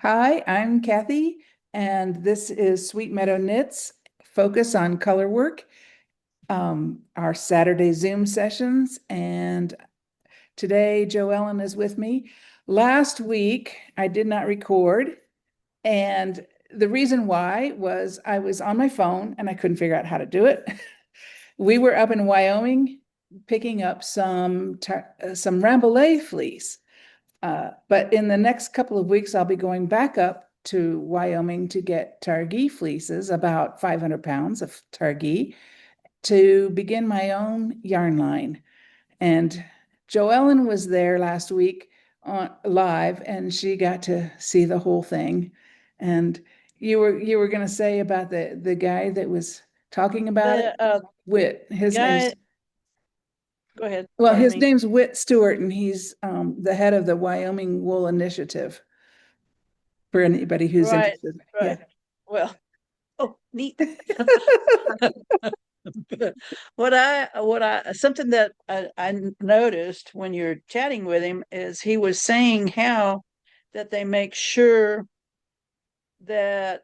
Hi, I'm Kathy, and this is Sweet Meadow Knits Focus on Color Work, our Saturday Zoom sessions. And today, Jo Ellen is with me. Last week, I did not record, and the reason why was I was on my phone and I couldn't figure out how to do it. We were up in Wyoming picking up some Rambouillet fleece. But in the next couple of weeks, I'll be going back up to Wyoming to get Targhee fleeces, about 500 pounds of Targhee, to begin my own yarn line. And Joellen was there last week on live, and she got to see the whole thing. And you were going to say about the guy that was talking about it, The Whit. His name's guy, go ahead. well, Pardon his me. name's Whit Stewart, and he's the head of the Wyoming Wool Initiative. For anybody who's Right, interested. Yeah. right. Well, oh, neat. Something that I noticed when you're chatting with him is he was saying how that they make sure that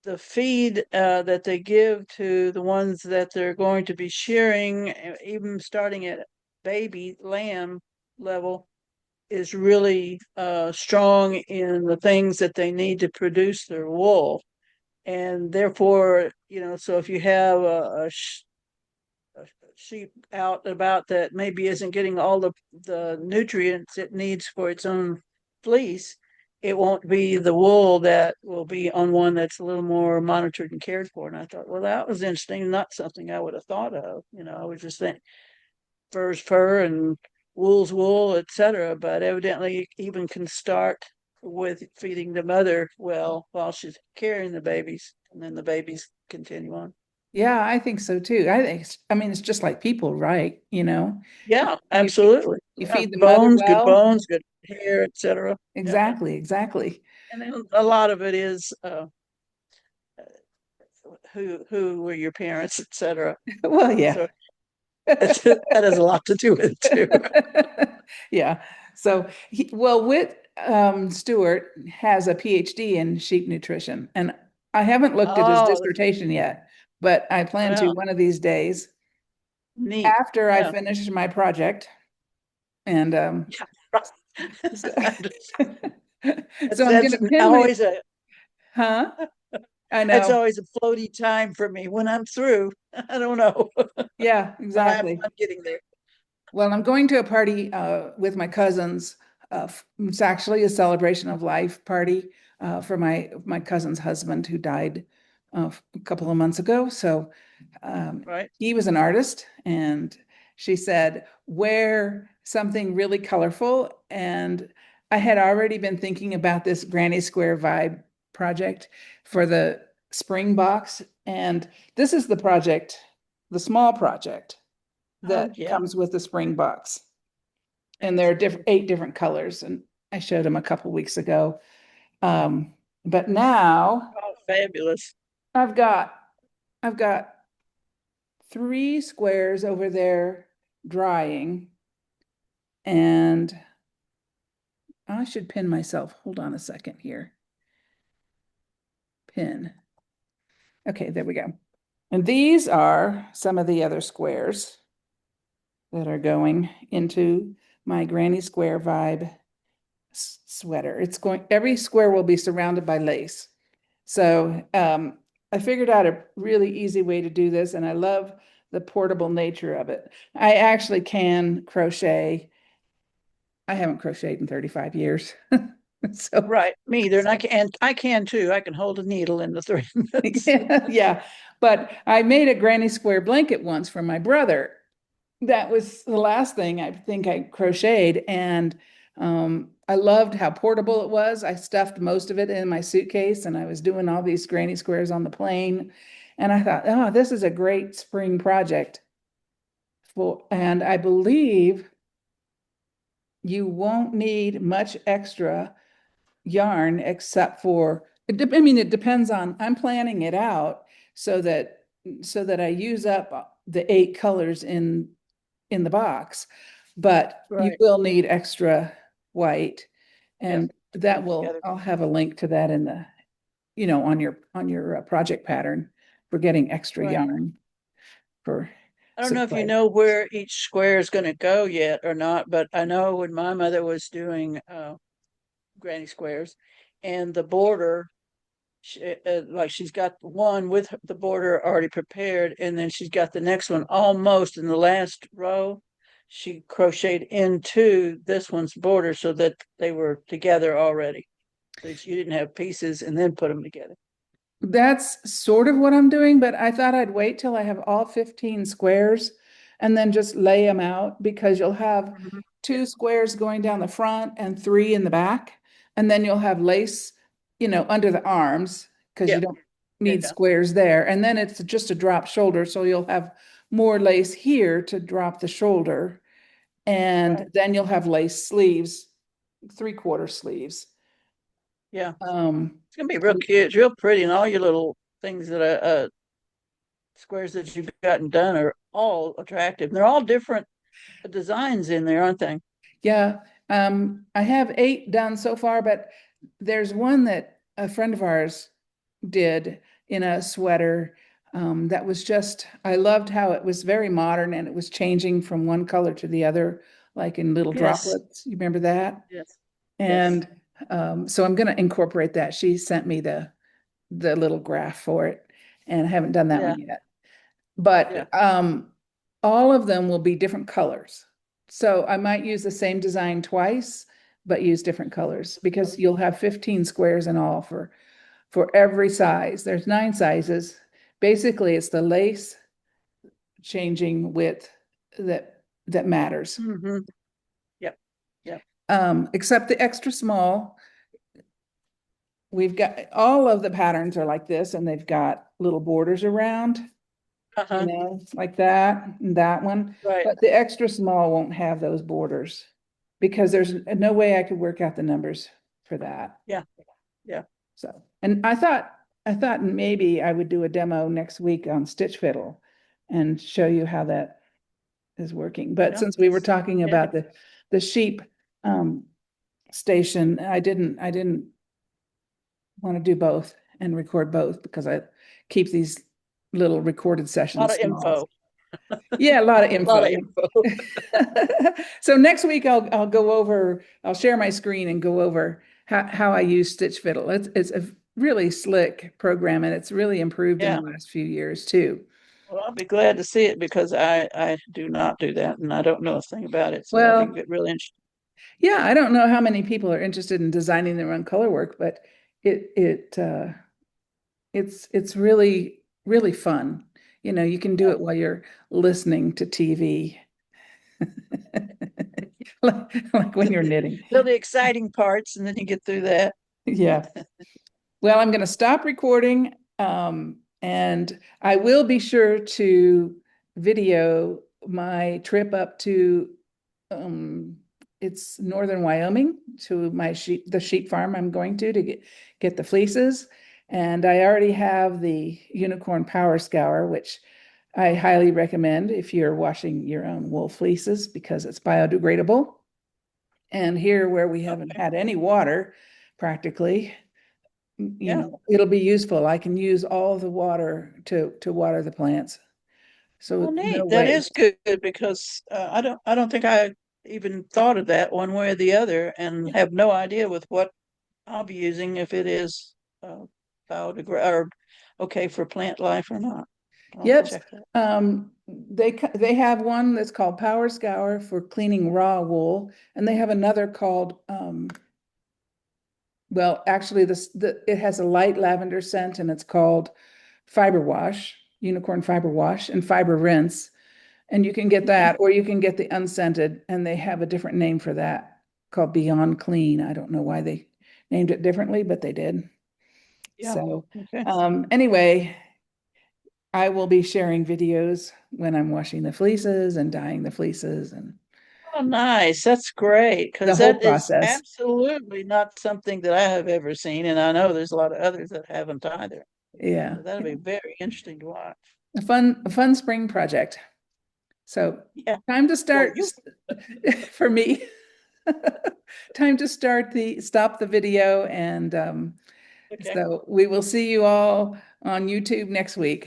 the feed that they give to the ones that they're going to be shearing, even starting at baby lamb level, is really strong in the things that they need to produce their wool. And therefore, so if you have a sheep out and about that maybe isn't getting all the nutrients it needs for its own fleece, it won't be the wool that will be on one that's a little more monitored and cared for. And I thought, well, that was interesting, not something I would have thought of. I was just thinking fur's fur and wool's wool, etc. But evidently, even can start with feeding the mother well while she's carrying the babies, and then the babies continue on. Yeah, I think so too. I mean, it's just like people, right? Yeah, You feed, absolutely. you Yeah, feed the mother well. bones, good hair, etc. Yeah, Exactly, exactly. and then a lot of it is who were your parents, etc. Well, yeah. So that has a lot to do with it too. Yeah. So, Whit Stewart has a PhD in sheep nutrition, and I haven't looked at his Oh, dissertation yet, but I plan to yeah, one of these days neat. after I Yeah. finish my project. And Yeah. so, That's so I'm going that's to pin my, always a huh? I that's know. always a floaty time for me when I'm through. I don't know, Yeah, but I have exactly. fun getting there. Well, I'm going to a party with my cousins. It's actually a celebration of life party for my cousin's husband who died a couple of months ago. So Right. he was an artist, and she said, wear something really colorful. And I had already been thinking about this Granny Square vibe project for the spring box. And this is the project, the small project Oh that yeah. comes with the spring box. And there are 8 different colors. And I showed them a couple weeks ago. But now Oh, fabulous. I've got I've got 3 squares over there drying, and I should pin myself. Hold on a second here. Pin. Okay, there we go. And these are some of the other squares that are going into my Granny Square vibe sweater. Every square will be surrounded by lace. So I figured out a really easy way to do this, and I love the portable nature of it. I actually can crochet. I haven't crocheted in 35 years. So, Right. Me either. And I can too. I can hold a needle in the thread. yeah. But I made a granny square blanket once for my brother. That was the last thing I think I crocheted. And I loved how portable it was. I stuffed most of it in my suitcase, and I was doing all these granny squares on the plane. And I thought, oh, this is a great spring project. And I believe you won't need much extra yarn except for, I mean, it depends on, I'm planning it out so that I use up the 8 colors in the box, but you Right. will need extra white. Yes. And that them will, together. I'll have a link to that in the, on your project pattern for getting extra Right. yarn for I don't know if you supply. know where each square is going to go yet or not, but I know when my mother was doing granny squares and the border, like she's got one with the border already prepared, and then she's got the next one almost in the last row. She crocheted into this one's border so that they were together already. So you didn't have pieces and then put them together. That's sort of what I'm doing, but I thought I'd wait till I have all 15 squares and then just lay them out because you'll have Mhm. Yeah. two squares going down the front and three in the back. And then you'll have lace, under the arms because you Yeah. don't need Yeah. squares there. And then it's just a drop shoulder. So you'll have more lace here to drop the shoulder. And Right. then you'll have lace sleeves, 3/4 sleeves. Yeah. Um, It's gonna be real cute. It's real pretty, and all your little things that are squares that you've gotten done are all attractive. They're all different designs in there, aren't they? Yeah, I have 8 done so far, but there's one that a friend of ours did in a sweater. That was just, I loved how it was very modern and it was changing from one color to the other, like in little Yes. droplets. You remember that? Yes. Yes. And so I'm going to incorporate that. She sent me the little graph for it, and I haven't done that Yeah. one yet. Yeah. But all of them will be different colors. So I might use the same design twice, but use different colors because you'll have 15 squares in all for every size. There's 9 sizes. Basically, it's the lace changing width that matters. Mm-hmm. Yep. Yep. Except the extra small. We've got all of the patterns are like this, and they've got little borders around, Uh-huh. like that and that one. Right. But the extra small won't have those borders because there's no way I could work out the numbers for that. Yeah. Yeah. So, and I thought maybe I would do a demo next week on Stitch Fiddle and show you how that is working. But Yeah. since we were talking Yeah. about the sheep um, station, I didn't want to do both and record both because I keep these little recorded A lot sessions of small. info. Yeah, a lot of A lot of info. info. So next week I'll go over, I'll share my screen and go over how I use Stitch Fiddle. It's a really slick program and it's really improved in the Yeah. last few years too. Well, I'll be glad to see it because I do not do that and I don't know a thing about it. So that'll be Well, really interesting. yeah, I don't know how many people are interested in designing their own color work, but it's really fun. You can do Yeah. it while you're listening to TV, like when you're knitting. They're the exciting parts, and then you get through that. Yeah. Well, I'm going to stop recording, and I will be sure to video my trip up to um, it's northern Wyoming to the sheep farm I'm going to get the fleeces. And I already have the unicorn power scour, which I highly recommend if you're washing your own wool fleeces because it's biodegradable. And here, where we haven't Okay. had any water practically, Yeah. it'll be useful. I can use all of the water to water the plants. Well, So no neat. That is waste. good because I don't think I even thought of that one way or the other, and have no idea with what I'll be using if it is uh, biodegrad or okay for plant life or not. I'll have to Yep. check that. They have one that's called Power Scour for cleaning raw wool, and they have another called well, actually it has a light lavender scent and it's called Fiber Wash, Unicorn Fiber Wash and Fiber Rinse. And you can get Okay. that, or you can get the unscented, and they have a different name for that called Beyond Clean. I don't know why they named it differently, but they did. Yeah. So, Okay. anyway, I will be sharing videos when I'm washing the fleeces and dyeing the fleeces and Oh, nice. That's great the because whole that is process. absolutely not something that I have ever seen, and I know there's a lot of others that haven't either. Yeah, So that'll yeah. be very interesting to watch. A fun spring project. So Yeah, time to for start you. for me. Time to stop the video, and Okay. so we will see you all on YouTube next week.